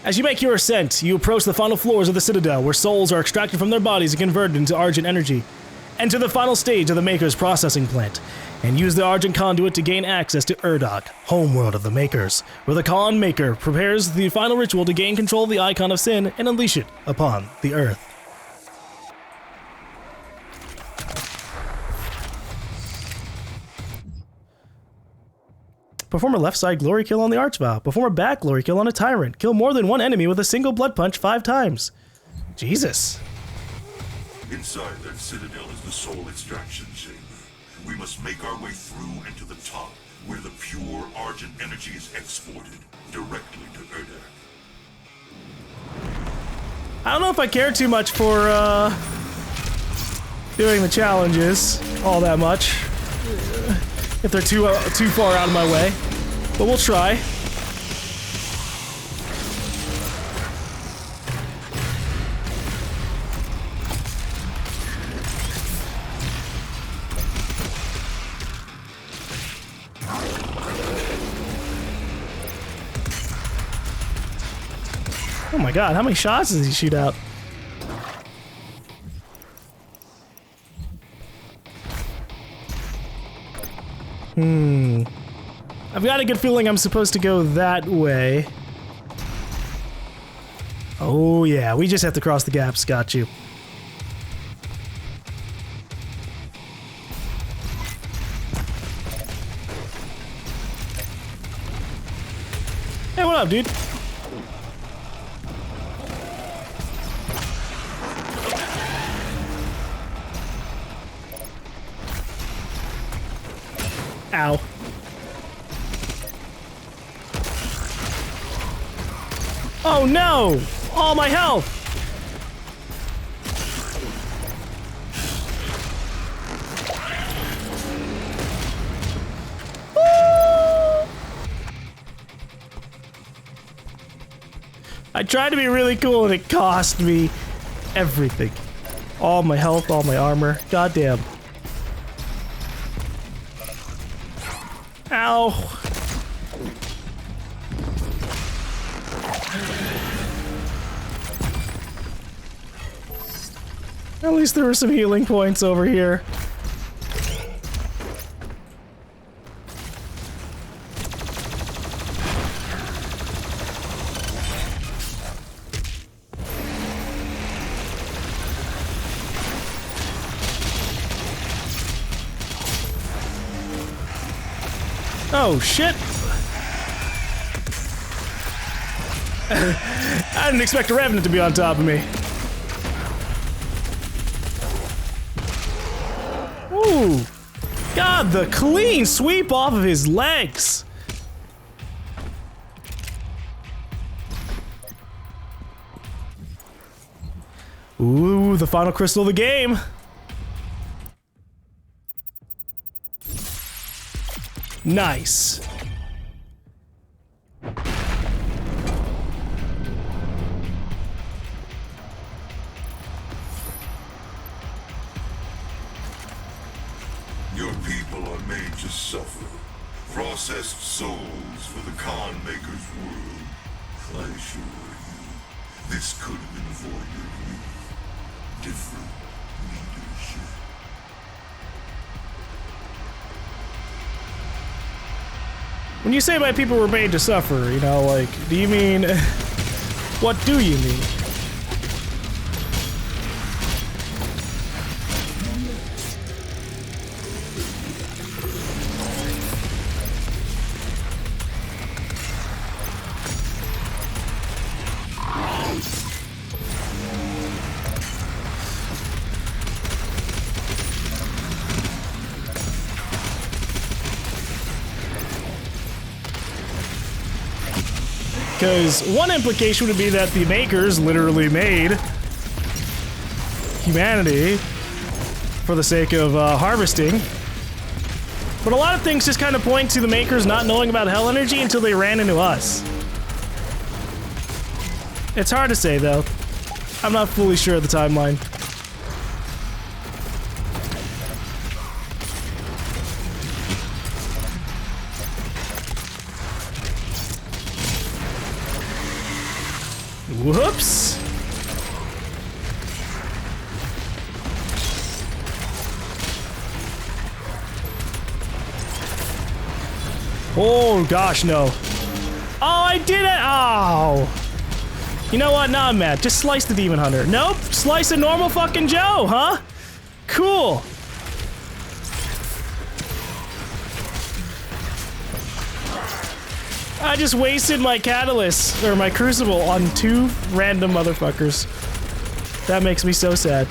As you make your ascent, you approach the final floors of the Citadel, where souls are extracted from their bodies and converted into Argent energy. Enter the final stage of the Maker's processing plant, and use the Argent conduit to gain access to Urdok, homeworld of the Makers, where the Khan Maker prepares the final ritual to gain control of the Icon of Sin and unleash it upon the Earth. Perform a left side glory kill on the Archvile. Perform a back glory kill on a Tyrant. Kill more than one enemy with a single blood punch 5 times. Jesus. Inside that citadel is the soul extraction chamber. We must make our way through and to the top, where the pure Argent energy is exported directly to Urdok. I don't know if I care too much for doing the challenges all that much. If they're too far out of my way. But we'll try. Oh my god, how many shots does he shoot out? I've got a good feeling I'm supposed to go that way. Oh yeah, we just have to cross the gaps, got you. Hey, what up, dude? Ow. Oh no! All my health! Woo! I tried to be really cool and it cost me everything. All my health, all my armor. Goddamn. Ow. At least there were some healing points over here. Oh shit! I didn't expect a Revenant to be on top of me. Ooh! God, the clean sweep off of his legs! Ooh, the final crystal of the game! Nice. Your people are made to suffer. Processed souls for the Khan Maker's world. I assure you, this could have been avoided with different leadership. When you say my people were made to suffer, you know, like, do you mean... what do you mean? Because one implication would be that the Makers literally made humanity for the sake of harvesting. But a lot of things just kind of point to the Makers not knowing about hell energy until they ran into us. It's hard to say, though. I'm not fully sure of the timeline. Whoops. Oh gosh, no. Oh, I did it! Oh. You know what? Now I'm mad. Just slice the Demon Hunter. Nope. Slice a normal fucking Joe, huh? Cool. I just wasted my catalyst, or my crucible, on 2 random motherfuckers. That makes me so sad.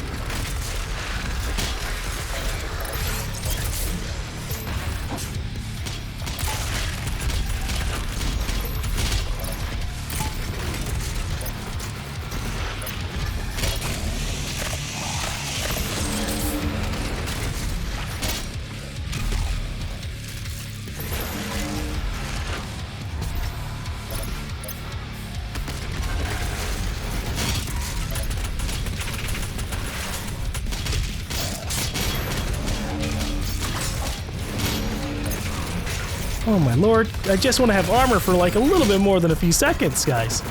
Oh my lord, I just want to have armor for like a little bit more than a few seconds, guys.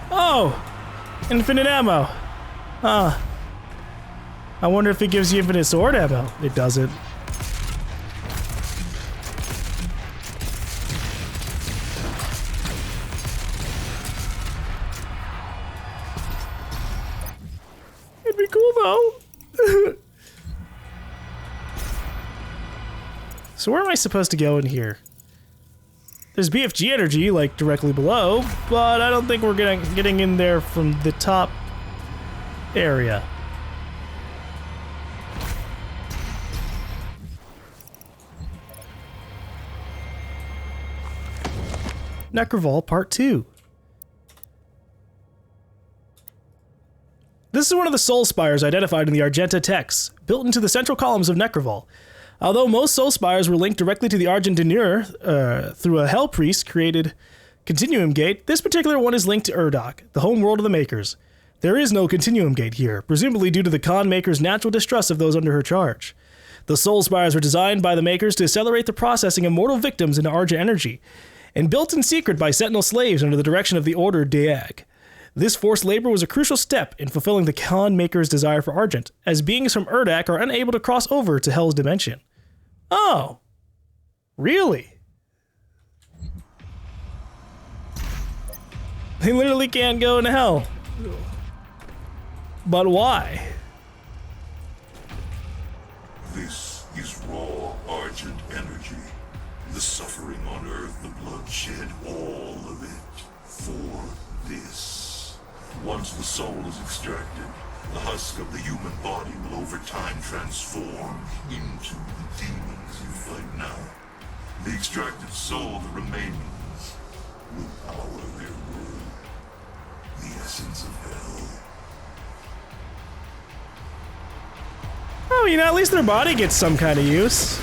Oh! Infinite ammo. I wonder if it gives you infinite sword ammo. It doesn't. It'd be cool though. So where am I supposed to go in here? There's BFG energy, like, directly below, but I don't think we're getting in there from the top area. Necroval Part 2. This is one of the soul spires identified in the Argenta texts, built into the central columns of Necroval. Although most soul spires were linked directly to the Argent-Denir through a Hell Priest created Continuum Gate, this particular one is linked to Urdok, the home world of the Makers. There is no Continuum Gate here, presumably due to the Khan Maker's natural distrust of those under her charge. The soul spires were designed by the Makers to accelerate the processing of mortal victims into Argent energy, and built in secret by Sentinel slaves under the direction of the Order Deag. This forced labor was a crucial step in fulfilling the Khan Maker's desire for Argent, as beings from Urdak are unable to cross over to Hell's dimension. Oh. Really? They literally can't go into Hell. But why? This is raw Argent energy. The suffering on Earth, the bloodshed, all of it. For this. Once the soul is extracted, the husk of the human body will over time transform into the demons you fight now. The extracted soul that remains will power their world. The essence of hell. Oh, you know, at least their body gets some kind of use.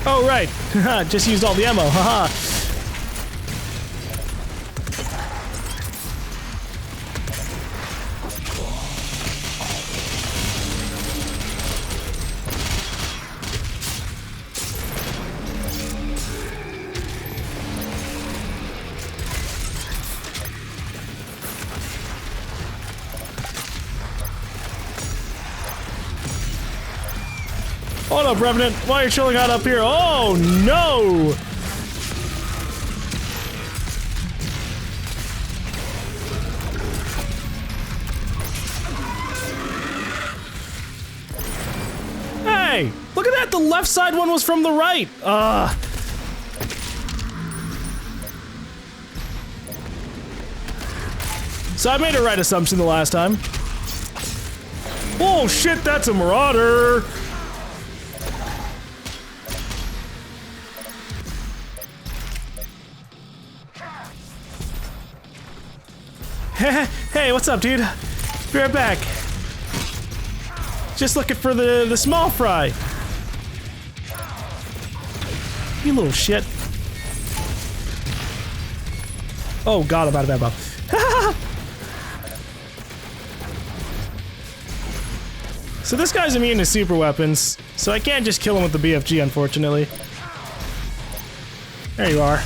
Oh, right. Just used all the ammo. Haha. Hold up, Revenant. Why are you chilling out up here? Oh, no! Hey! Look at that! The left side one was from the right! So I made a right assumption the last time. Oh shit, that's a Marauder! Hey, what's up, dude? Be right back. Just looking for the small fry. You little shit. Oh god, I'm out of ammo. So this guy's immune to super weapons, so I can't just kill him with the BFG, unfortunately. There you are.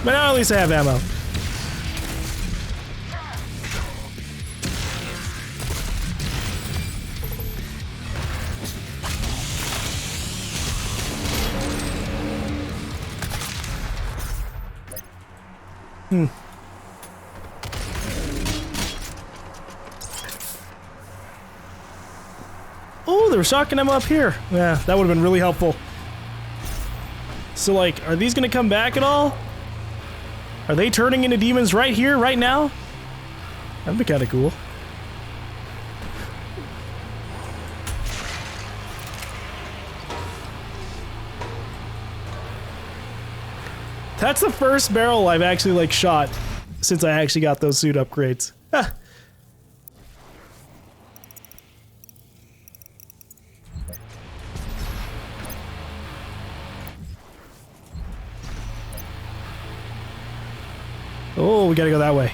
But now at least I have ammo. Oh, there was shotgun ammo up here. Yeah, that would have been really helpful. So, like, are these gonna come back at all? Are they turning into demons right here, right now? That'd be kinda cool. That's the first barrel I've actually, like, shot since I actually got those suit upgrades. Ah. Oh, we gotta go that way.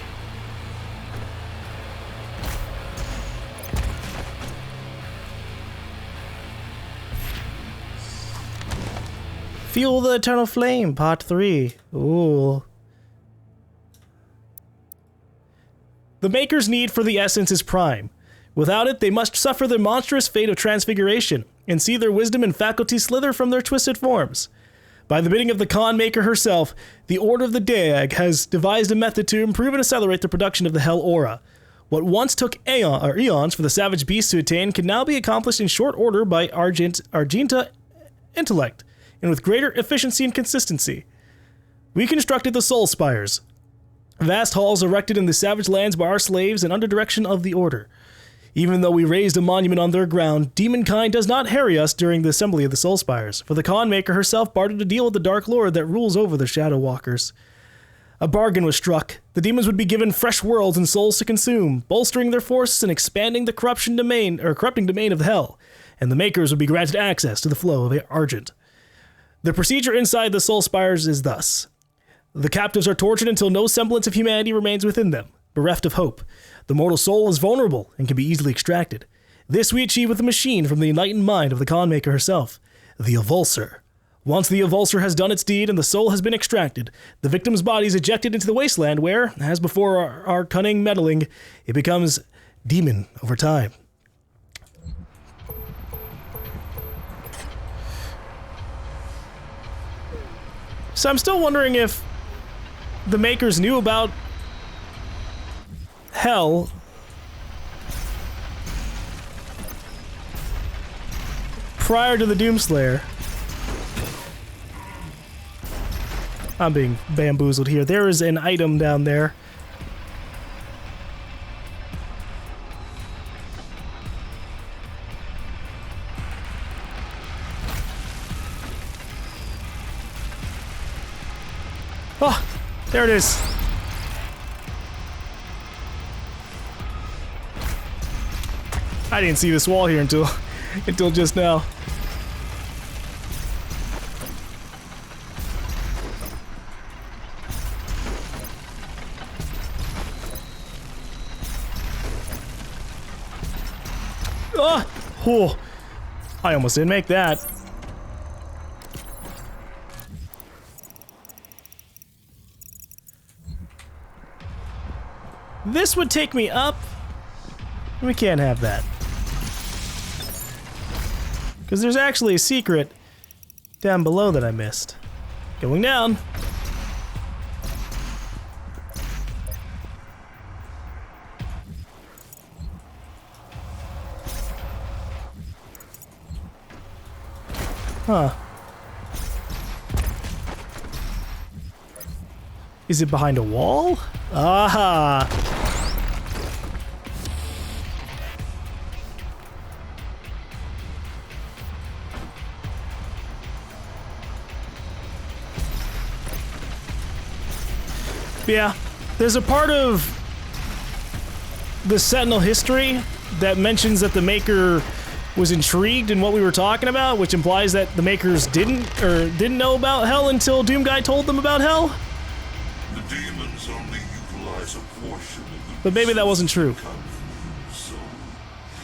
Fuel the Eternal Flame, Part 3. Ooh. The Maker's need for the essence is prime. Without it, they must suffer the monstrous fate of transfiguration, and see their wisdom and faculty slither from their twisted forms. By the bidding of the Khan Maker herself, the Order of the Daeg has devised a method to improve and accelerate the production of the Hell Aura. What once took eons for the savage beast to attain can now be accomplished in short order by Argenta intellect, and with greater efficiency and consistency. We constructed the Soul Spires, vast halls erected in the savage lands by our slaves and under direction of the Order. Even though we raised a monument on their ground, demonkind does not harry us during the assembly of the Soul Spires, for the Khan Maker herself bartered a deal with the Dark Lord that rules over the Shadow Walkers. A bargain was struck. The demons would be given fresh worlds and souls to consume, bolstering their forces and expanding the corrupting domain of hell, and the Makers would be granted access to the flow of Argent. The procedure inside the Soul Spires is thus. The captives are tortured until no semblance of humanity remains within them, bereft of hope. The mortal soul is vulnerable and can be easily extracted. This we achieve with a machine from the enlightened mind of the Khan Maker herself, the Avulsor. Once the Avulsor has done its deed and the soul has been extracted, the victim's body is ejected into the wasteland where, as before our cunning meddling, it becomes demon over time. So I'm still wondering if the Makers knew about hell prior to the Doomslayer. I'm being bamboozled here. There is an item down there. Oh, there it is. I didn't see this wall here until just now. Oh, I almost didn't make that. This would take me up. We can't have that. Because there's actually a secret down below that I missed. Going down. Huh. Is it behind a wall? Aha! Yeah, there's a part of the Sentinel history that mentions that the Maker was intrigued in what we were talking about, which implies that the Makers didn't know about Hell until Doomguy told them about Hell. The demons only utilize a portion of the But maybe that wasn't true. So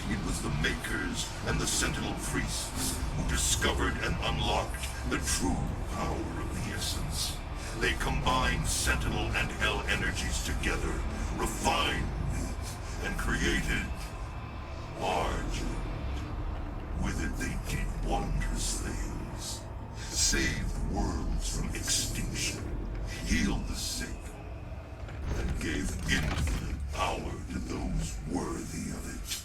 it was the Makers and the Sentinel priests who discovered and unlocked the true power of the essence. They combined Sentinel and Hell energies together, refined it, and created Argent. With it they did wondrous things. Saved worlds from extinction, healed the sick, and gave infinite power to those worthy of it.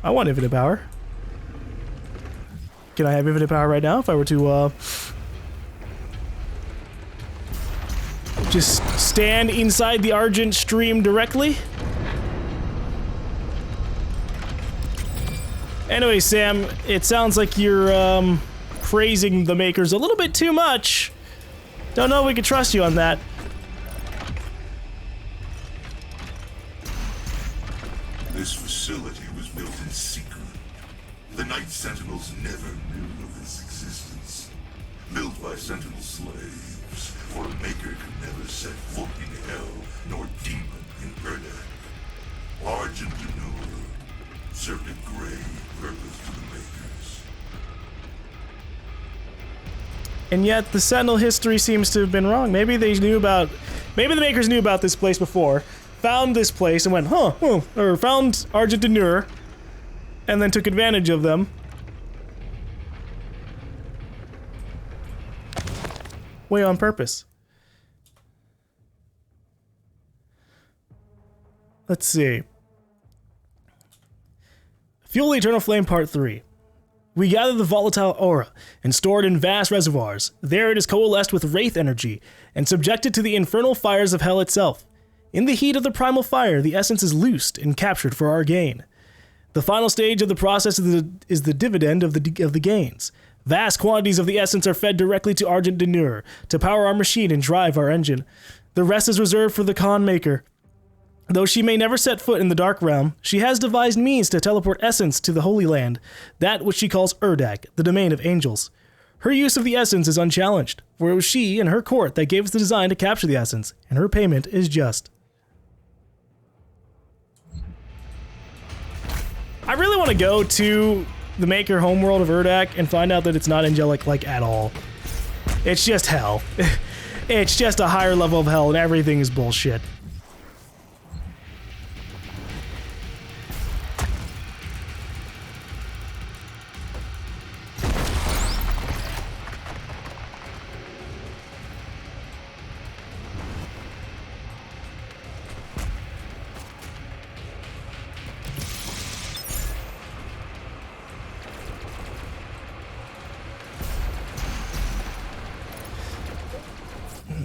I want infinite power. Can I have infinite power right now if I were to, just stand inside the Argent stream directly? Anyway, Sam, it sounds like you're, praising the Makers a little bit too much. Don't know if we can trust you on that. This facility was built in secret. The Night Sentinels never knew of its existence. Built by Sentinel slaves, for a Maker could never set foot in Hell, nor demon in Erdak. Argent served a grave purpose to the Makers. And yet, the Sentinel history seems to have been wrong. Maybe they knew about... Maybe the Makers knew about this place before, found this place and went, huh, or found Argent and then took advantage of them. Way on purpose. Let's see. Fuel the Eternal Flame Part 3. We gather the volatile aura and store it in vast reservoirs. There it is coalesced with wraith energy and subjected to the infernal fires of Hell itself. In the heat of the primal fire, the essence is loosed and captured for our gain. The final stage of the process is the dividend of the gains. Vast quantities of the essence are fed directly to Argent Denure to power our machine and drive our engine. The rest is reserved for the Khan Maker. Though she may never set foot in the Dark Realm, she has devised means to teleport essence to the Holy Land, that which she calls Erdak, the domain of angels. Her use of the essence is unchallenged, for it was she and her court that gave us the design to capture the essence, and her payment is just. I really want to go to the Maker homeworld of Erdak and find out that it's not angelic, like, at all. It's just Hell. It's just a higher level of Hell, and everything is bullshit.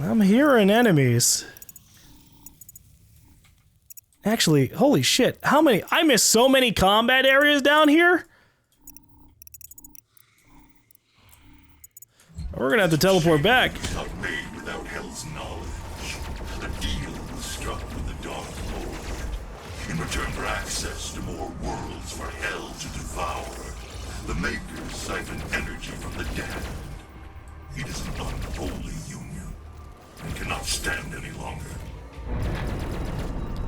I'm hearing enemies. Actually, holy shit, how many? I missed so many combat areas down here. We're gonna have to teleport back. Not made without Hell's knowledge. The deal was struck with the Dark Lord. In return for access to more worlds for Hell to devour, the Makers siphon energy from the damned. It is an unholy union, and cannot stand any longer.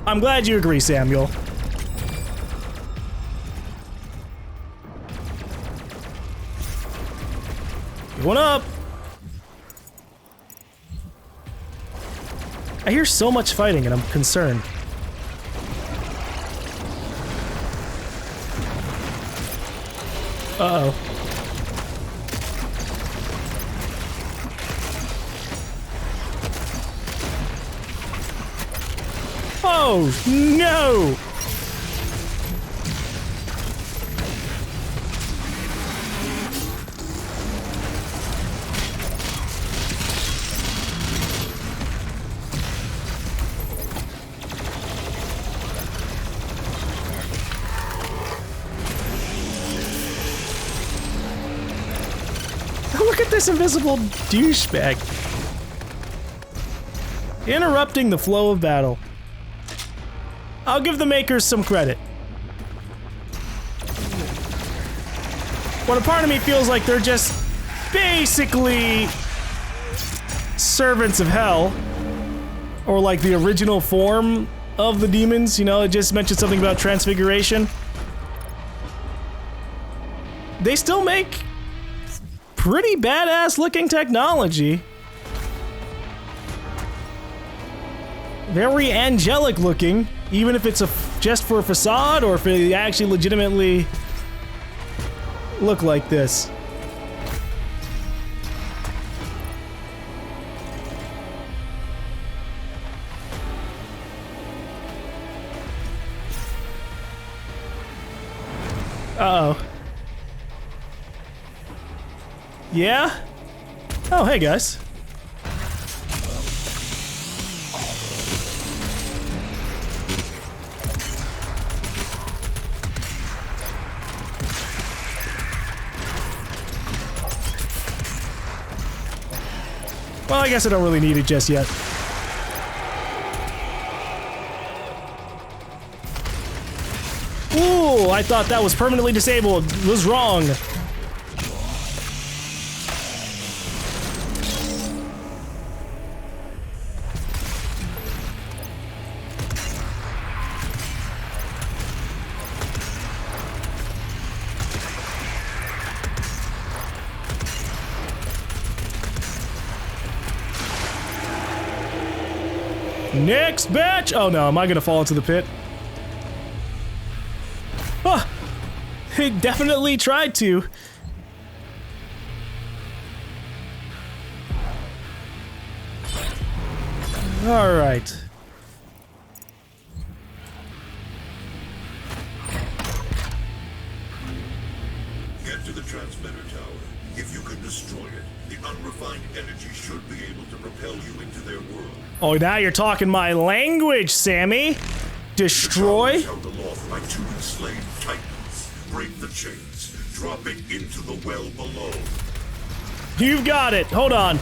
I'm glad you agree, Samuel. Going up. I hear so much fighting and I'm concerned. Uh-oh. Oh, no! Look at this invisible douchebag. Interrupting the flow of battle. I'll give the makers some credit. When a part of me feels like they're just basically servants of hell, or like the original form of the demons, you know, it just mentioned something about transfiguration. They still make pretty badass looking technology. Very angelic looking, even if it's just for a facade or if they actually legitimately look like this. Uh-oh. Yeah? Oh, hey guys. Well, I guess I don't really need it just yet. Ooh, I thought that was permanently disabled. Was wrong. Next batch! Oh no, am I gonna fall into the pit? Oh, he definitely tried to. Alright. Get to the transmitter tower. If you can destroy it, the unrefined energy should be able to propel you into their world. Oh, now you're talking my language, Sammy. Destroy? The tower is held aloft by 2 enslaved titans. Break the chains. Drop it into the well below. You've got it. Hold on.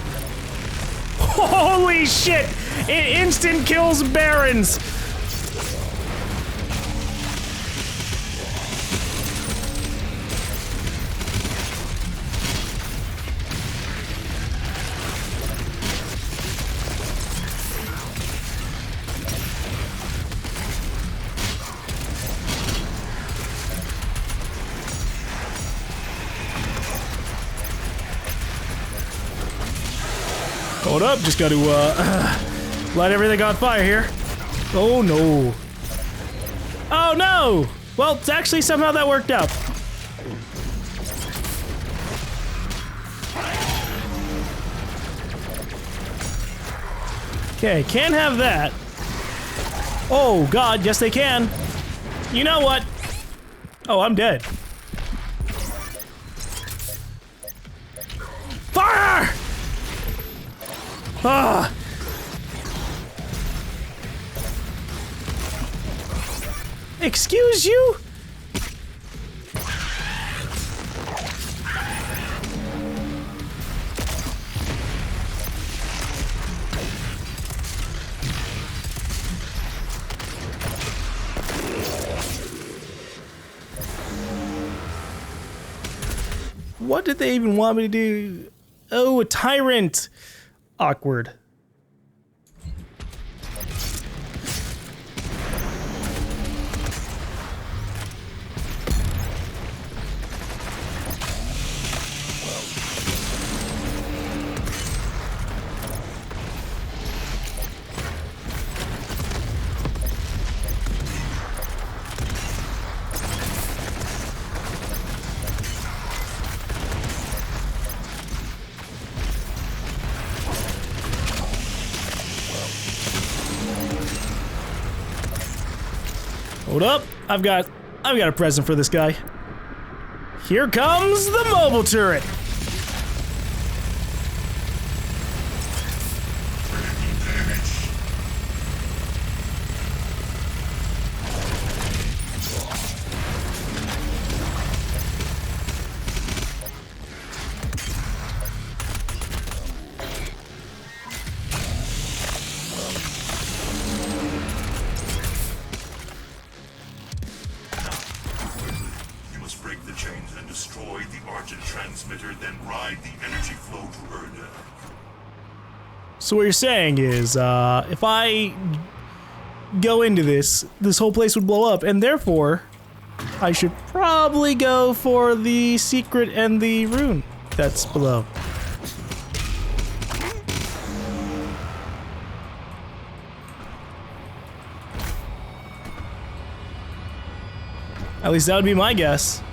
Holy shit! It instant kills barons. Hold up, just gotta light everything on fire here. Oh no. Oh no! Well, actually somehow that worked out. Okay, can't have that. Oh god, yes they can. You know what? Oh, I'm dead. Fire! Ah! Excuse you? What did they even want me to do? Oh, a tyrant. Awkward. Hold up, I've got a present for this guy. Here comes the mobile turret. So what you're saying is, if I go into this whole place would blow up, and therefore, I should probably go for the secret and the rune that's below. At least that would be my guess.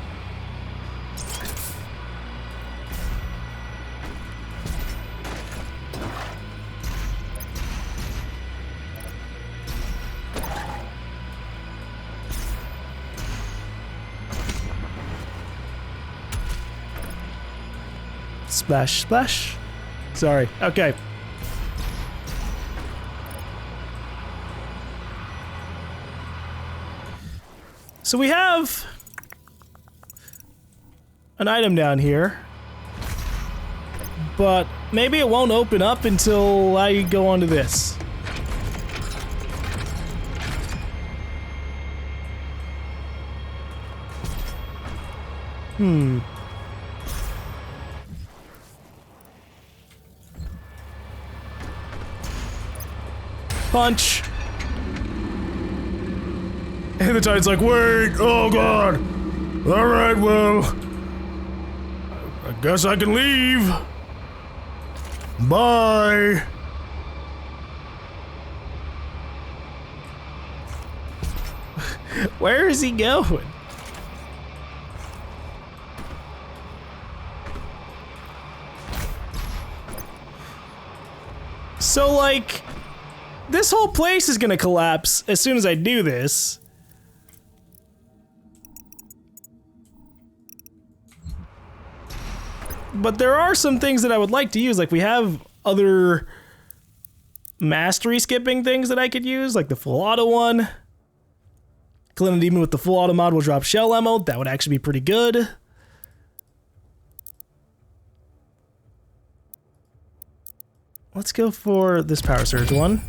Splash, splash. Sorry. Okay. So we have an item down here, but maybe it won't open up until I go onto this. Punch. And the Titan's like, wait, oh god. Alright, well, I guess I can leave. Bye. Where is he going? So, like, this whole place is gonna collapse as soon as I do this. But there are some things that I would like to use, like we have other mastery skipping things that I could use, like the full auto one. Killing a demon with the full auto mod will drop shell ammo, that would actually be pretty good. Let's go for this power surge one.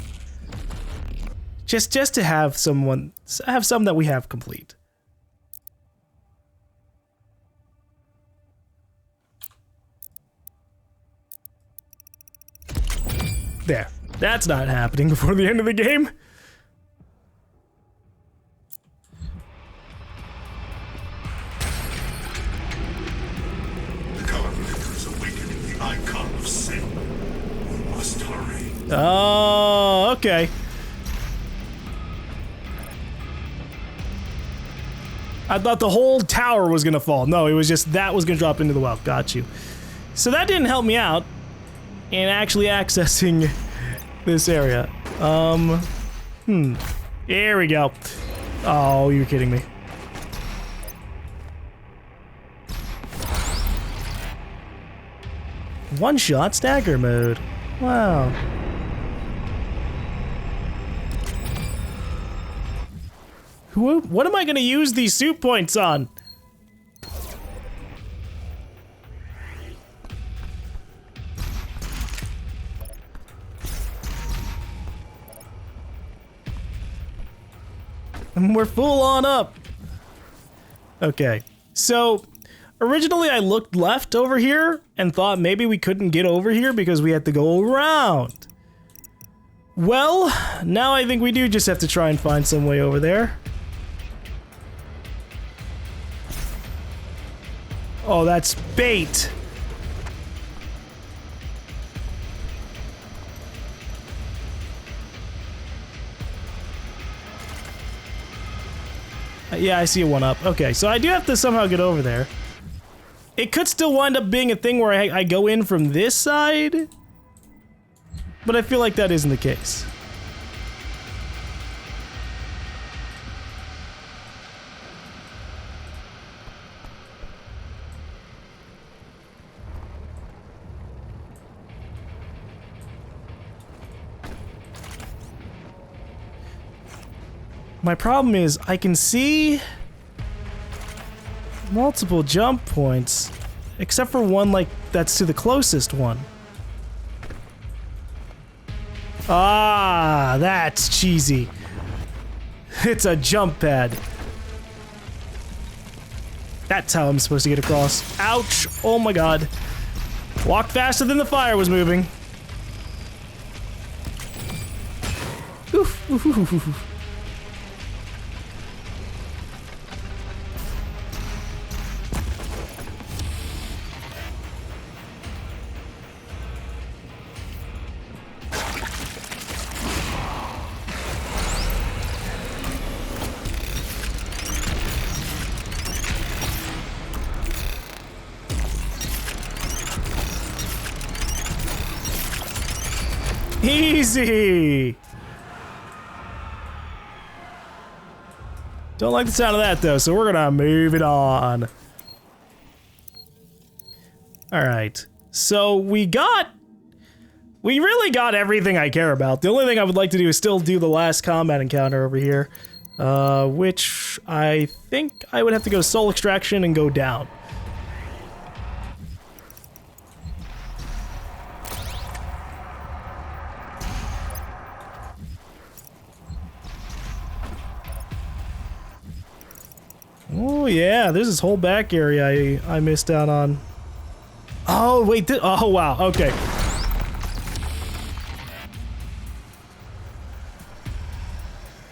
Just to have some that we have complete. There. That's not happening before the end of the game. The Carpenter is awakening the icon of sin. We must hurry. Oh, okay. I thought the whole tower was gonna fall. No, it was just that was gonna drop into the well. Got you. So that didn't help me out in actually accessing this area. Here we go. Oh, you're kidding me. One-shot stagger mode. Wow. What am I gonna use these suit points on? We're full on up. Okay, so originally I looked left over here and thought maybe we couldn't get over here because we had to go around. Well, now I think we do just have to try and find some way over there. Oh, that's bait. Yeah, I see a one up. Okay, so I do have to somehow get over there. It could still wind up being a thing where I go in from this side, but I feel like that isn't the case. My problem is I can see multiple jump points, except for one like that's to the closest one. Ah, that's cheesy. It's a jump pad. That's how I'm supposed to get across. Ouch! Oh my god. Walked faster than the fire was moving. Easy! Don't like the sound of that though, so we're gonna move it on. Alright, so we really got everything I care about. The only thing I would like to do is still do the last combat encounter over here, which I think I would have to go soul extraction and go down. Oh yeah, there's this whole back area I missed out on. Oh wait, oh wow, okay.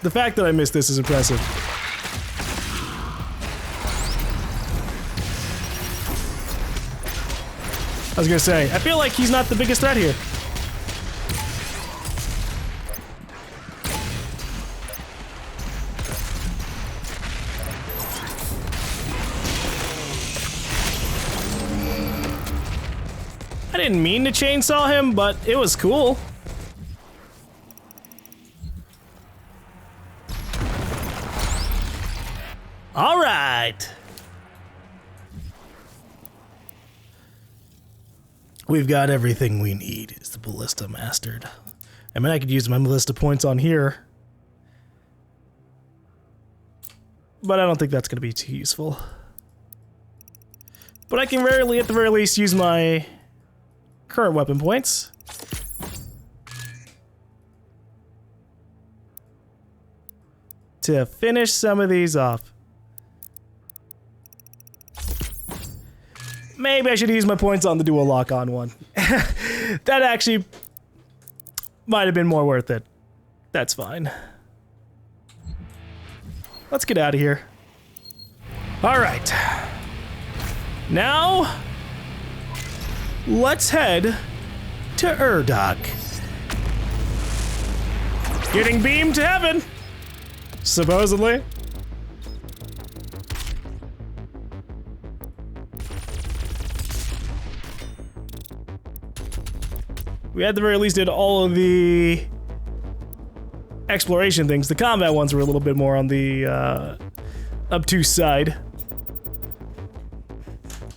The fact that I missed this is impressive. I was gonna say, I feel like he's not the biggest threat here. I didn't mean to chainsaw him, but it was cool. All right. We've got everything we need, is the ballista mastered. I mean, I could use my ballista points on here, but I don't think that's going to be too useful. But I can rarely, at the very least, use my current weapon points. To finish some of these off. Maybe I should use my points on the dual lock-on one. That actually might have been more worth it. That's fine. Let's get out of here. All right. Now, let's head to Urdok. Getting beamed to heaven, supposedly. We at the very least did all of the exploration things. The combat ones were a little bit more on the obtuse side.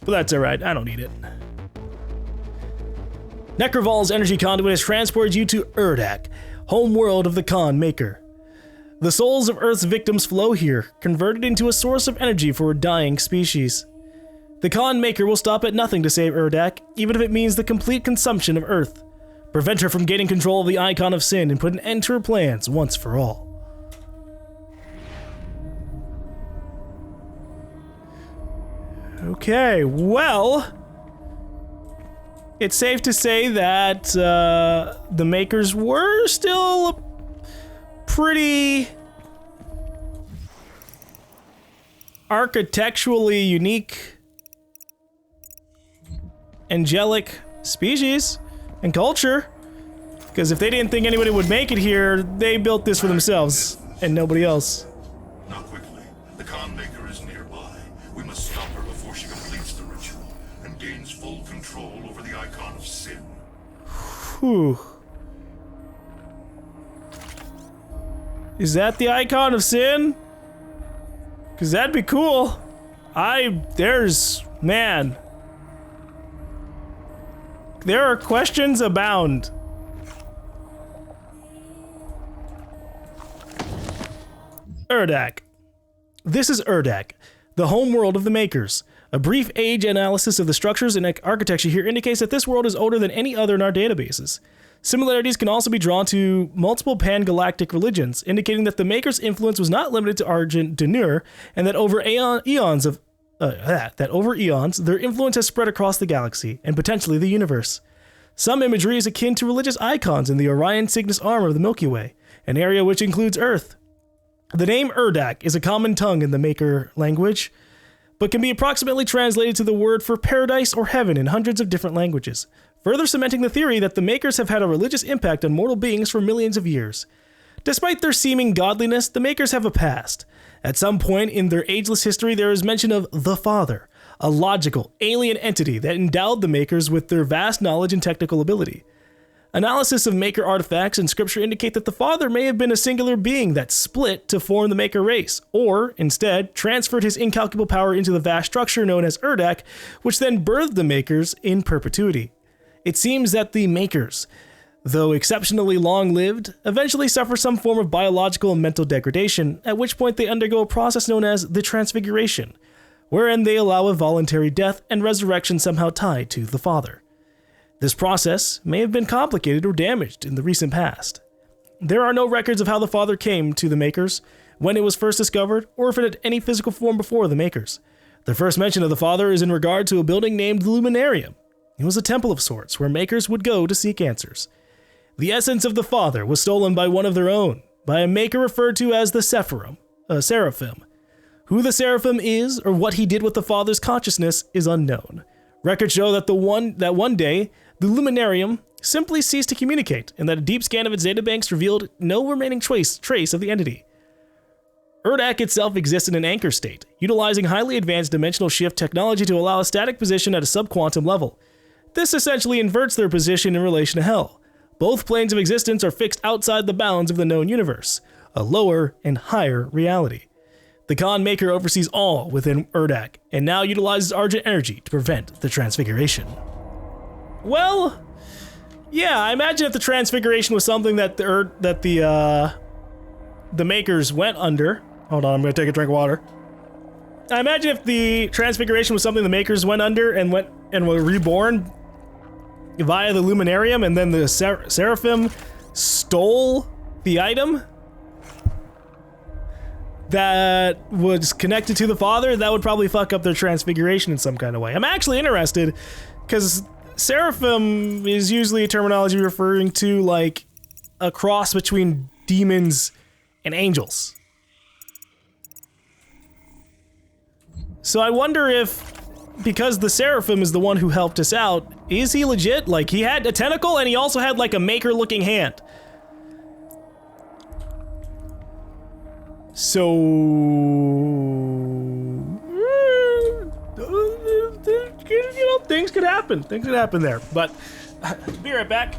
But that's alright, I don't need it. Necroval's energy conduit has transported you to Urdok, home world of the Khan Maker. The souls of Earth's victims flow here, converted into a source of energy for a dying species. The Khan Maker will stop at nothing to save Urdok, even if it means the complete consumption of Earth. Prevent her from gaining control of the Icon of Sin and put an end to her plans once for all. Okay, well, it's safe to say that the Makers were still a pretty architecturally unique, angelic species and culture. Because if they didn't think anybody would make it here, they built this for themselves and nobody else. Now quickly, the Khan Maker is nearby. We must stop her before she completes the ritual and gains full control over the Icon of Sin. Whew. Is that the Icon of Sin? Because that'd be cool. Man. There are questions abound. Urdok. This is Urdok, the home world of the Makers. A brief age analysis of the structures and architecture here indicates that this world is older than any other in our databases. Similarities can also be drawn to multiple pan-galactic religions, indicating that the Makers' influence was not limited to Argent Denur, and that over eons, their influence has spread across the galaxy, and potentially the universe. Some imagery is akin to religious icons in the Orion Cygnus armor of the Milky Way, an area which includes Earth. The name Urdak is a common tongue in the Maker language, but can be approximately translated to the word for paradise or heaven in hundreds of different languages, further cementing the theory that the Makers have had a religious impact on mortal beings for millions of years. Despite their seeming godliness, the Makers have a past. At some point in their ageless history, there is mention of the Father, a logical, alien entity that endowed the Makers with their vast knowledge and technical ability. Analysis of Maker artifacts in Scripture indicate that the Father may have been a singular being that split to form the Maker race, or, instead, transferred his incalculable power into the vast structure known as Urdak, which then birthed the Makers in perpetuity. It seems that the Makers, though exceptionally long-lived, eventually suffer some form of biological and mental degradation, at which point they undergo a process known as the Transfiguration, wherein they allow a voluntary death and resurrection somehow tied to the Father. This process may have been complicated or damaged in the recent past. There are no records of how the Father came to the Makers, when it was first discovered, or if it had any physical form before the Makers. The first mention of the Father is in regard to a building named the Luminarium. It was a temple of sorts where Makers would go to seek answers. The essence of the Father was stolen by one of their own, by a Maker referred to as the Seraphim. Who the Seraphim is, or what he did with the Father's consciousness, is unknown. Records show that one day, the Luminarium simply ceased to communicate, and that a deep scan of its databanks revealed no remaining trace of the entity. Urdak itself exists in an anchor state, utilizing highly advanced dimensional shift technology to allow a static position at a subquantum level. This essentially inverts their position in relation to Hell. Both planes of existence are fixed outside the bounds of the known universe, a lower and higher reality. The Khan Maker oversees all within Urdak, and now utilizes Argent energy to prevent the Transfiguration. Well, yeah, I imagine if the Transfiguration was something that the Makers went under. Hold on, I'm gonna take a drink of water. I imagine if the Transfiguration was something the Makers went under and were reborn via the Luminarium, and then the Seraphim stole the item that was connected to the Father, that would probably fuck up their Transfiguration in some kind of way. I'm actually interested, because Seraphim is usually a terminology referring to, like, a cross between demons and angels. So I wonder if, because the Seraphim is the one who helped us out, is he legit? Like, he had a tentacle and he also had, like, a Maker-looking hand. So, things could happen. Things could happen there. But, be right back.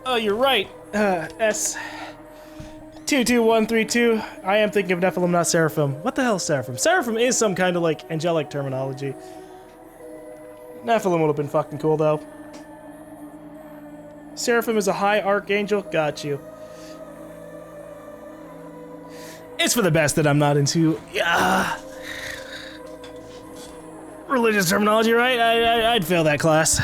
Oh, you're right. S22132. I am thinking of Nephilim, not Seraphim. What the hell is Seraphim? Seraphim is some kind of, like, angelic terminology. Nephilim would have been fucking cool, though. Seraphim is a high archangel. Got you. It's for the best that I'm not into religious terminology, right? I'd fail that class.